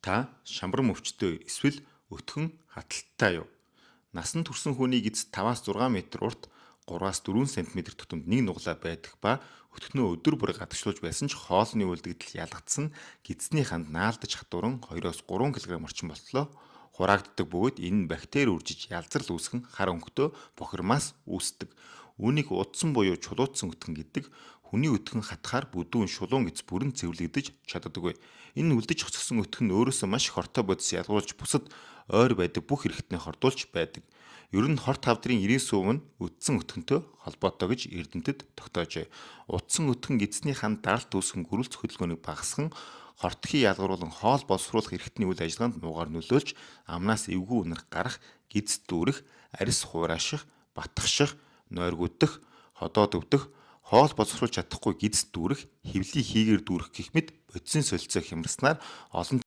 Та шамбар мөвчтэй эсвэл өтгөн хаталттай юу? Насан турсан хүний гиз 5-6 м урт 3-4 см тутамд нэг нуглаа байдаг ба өтгөнөө өдөр бүр гадагшлуулж байсан ч хоолны үлдэгдэл ялгдсан гидсний ханд наалдаж хатууран 2-3 кг орчим болтлоо хураагддаг бөгөөд энэ нь бактери үржиж ялзрал үүсгэн хар өнгөтэй бохирмаас үүсдэг. Үүнийг удсан буюу чулуутсан өтгөн гэдэг. Хүний өтгөн хатахаар бүдүүн шулуун гиз бүрэн цэвэрлэгдэж чаддаггүй. Энэ үлдэж зогссон өтгөн нь өөрөөсөө маш их хортой бодис ялгуулж бусад ойр байдаг бүх хэрэгтний хордуулж байдаг. Ер нь хорт хавдрын 90% нь үдсэн өтгөнтэй холбоотой гэж эрдэмтэд тогтоожээ. Утсан өтгөн эзний ханд даралт үүсгэн гөрөлц хөдөлгөөнийг багасган хортхий ялгаруулан хоол боловсруулах эрхтний үйл ажиллагаанд муугар нөлөөлж амнаас эвгүй үнэрх гарах, гиз дүүрэх, арьс хурааших, батгших, нойргуудах, ходоод өвдөх, хоол боловсруулж чадахгүй гиз дүүрэх, хөвлийн хийгээр дүүрэх гэх мэт бодисын солилцоо хямраснаар олон